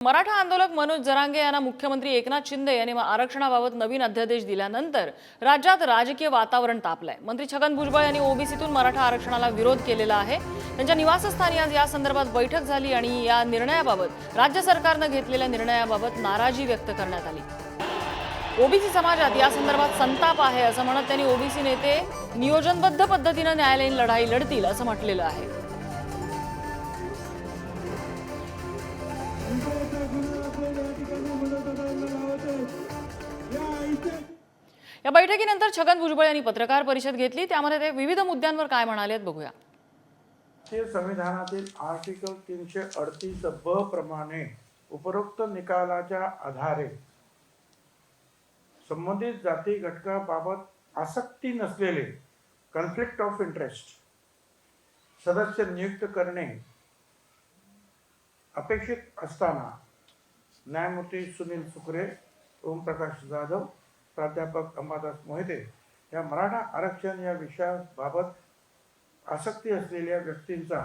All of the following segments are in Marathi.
मराठा आंदोलक मनोज जरांगे यांना मुख्यमंत्री एकनाथ शिंदे यांनी आरक्षणाबाबत नवीन अध्यादेश दिल्यानंतर राज्यात राजकीय वातावरण तापलंय। मंत्री छगन भुजबळ यांनी ओबीसीतून मराठा आरक्षणाला विरोध केलेला आहे। त्यांच्या निवासस्थानी आज या संदर्भात बैठक झाली आणि या निर्णयाबाबत राज्य सरकारने घेतलेल्या निर्णयाबाबत नाराजी व्यक्त करण्यात आली। ओबीसी समाजात या संदर्भात संताप आहे असं म्हणत त्यांनी ओबीसी नेते नियोजनबद्ध पद्धतीने न्यायालयीन लढाई लढतील असं म्हटलेलं आहे। या बैठकीनंतर छगन भुजबळ यांनी पत्रकार परिषद घेतली। त्यामध्ये ते विविध मुद्द्यांवर काय म्हणाले बघूया। संविधानातील आर्टिकल 338 ब प्रमाणे उपरोक्त निकालाच्या आधारे संबंधित जाती घटकाबाबत आसक्ती नसलेले कॉन्फ्लिक्ट ऑफ इंटरेस्ट सदस्य नियुक्त करणे अपेक्षित असताना न्यायमूर्ती सुनील सुकरे, ओमप्रकाश जाधव, प्राध्यापक अंबादास मोहिते या मराठा आरक्षण या विषयाबाबत आसक्ती असलेल्या व्यक्तींचा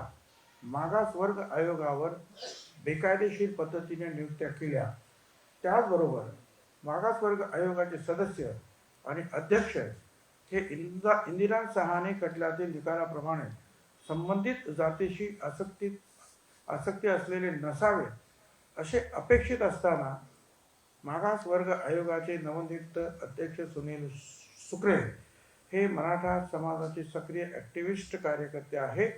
मागासवर्ग आयोगावर बेकायदेशीर पद्धतीने नियुक्त्या केल्या। त्याचबरोबर मागासवर्ग आयोगाचे सदस्य आणि अध्यक्ष हे इंदिरा सहानी खटल्यातील निकालाप्रमाणे संबंधित जातीशी आसक्ती असलेले नसावे असे अपेक्षित असताना मागासवर्ग आयोगाचे नवनियुक्त अध्यक्ष सुनील सुकरे हे मराठा समाजाचे सक्रिय ॲक्टिव्हिस्ट कार्यकर्ते आहेत।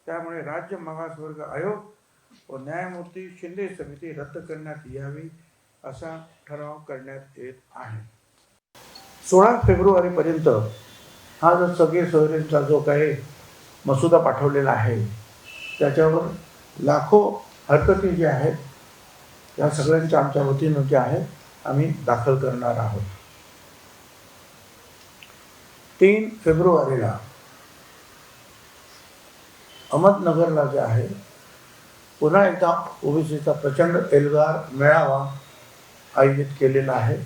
त्यामुळे राज्य मागासवर्ग आयोग व न्यायमूर्ती शिंदे समिती रद्द करण्यात यावी असा ठराव करण्यात येत आहे। 16 फेब्रुवारीपर्यंत हा जो सगळे सोयरेंचा जो काही मसुदा पाठवलेला आहे त्याच्यावर लाखो हरकती जे आहेत या सगळ्यांच्या आमच्या वतीनं जे आहे आम्ही दाखल करणार आहोत। 3 फेब्रुवारीला अहमदनगरला जे आहे पुन्हा एकदा ओबीसीचा प्रचंड एल्गार मेळावा आयोजित केलेला आहे।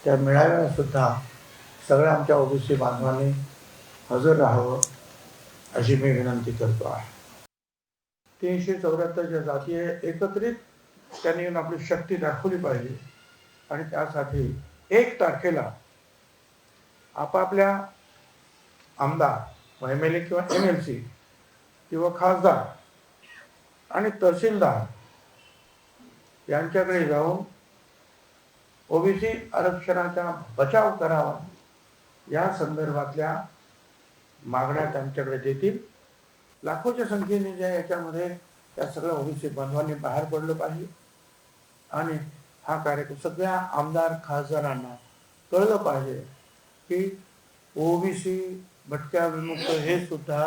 त्या मेळाव्याला सुद्धा सगळ्या आमच्या ओबीसी बांधवांनी हजर राहावं अशी मी विनंती करतो आहे। 374 ज्या जाती आहे एकत्रित त्यांनी येऊन आपली शक्ती दाखवली पाहिजे आणि त्यासाठी 1 तारखेला आपापल्या आमदार MLA किंवा MLC किंवा खासदार आणि तहसीलदार यांच्याकडे जाऊन ओबीसी आरक्षणाचा बचाव करावा या संदर्भातल्या मागण्या त्यांच्याकडे देतील। लाखोच्या संख्येने ज्या याच्यामध्ये त्या सगळ्या ओबीसी बांधवांनी बाहेर पडलं पाहिजे आणि हा कार्यक्रम सगळ्या आमदार खासदारांना कळलं पाहिजे की ओबीसी भटक्या विमुक्त हे सुद्धा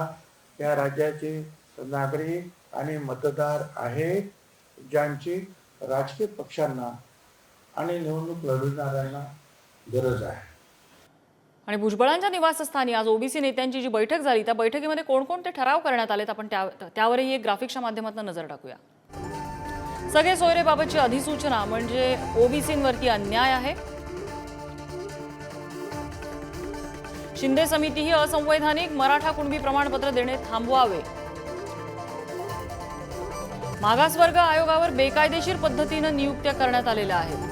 या राज्याचे नागरिक आणि मतदार आहे, ज्यांची राजकीय पक्षांना आणि निवडणूक लढवणाऱ्यांना गरज आहे। आणि भुजबळांच्या निवासस्थानी आज ओबीसी नेत्यांची जी बैठक झाली त्या बैठकीमध्ये कोणकोणते ठराव करण्यात आलेत आपण त्यावरही एक ग्राफिक्सच्या माध्यमातून नजर टाकूया। सगळे सोयरेबाबतची अधिसूचना म्हणजे ओबीसींवरती अन्याय आहे। शिंदे समिती ही असंवैधानिक, मराठा कुणबी प्रमाणपत्र देणे थांबवावे। मागासवर्ग आयोगावर बेकायदेशीर पद्धतीने नियुक्त्या करण्यात आलेल्या आहेत।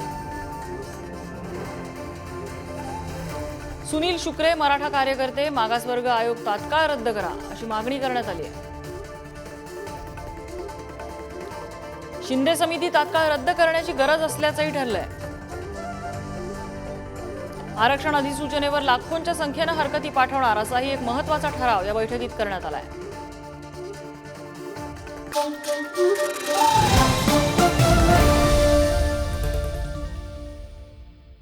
सुनील शुक्रे मराठा कार्यकर्ते मागासवर्ग आयोग तात्काळ रद्द करा अशी मागणी करण्यात आली आहे। शिंदे समिती तात्काळ रद्द करण्याची गरज असल्याचंही ठरलंय। आरक्षण अधिसूचनेवर लाखोंच्या संख्येने हरकती पाठवणार असाही एक महत्त्वाचा ठराव या बैठकीत करण्यात आलाय।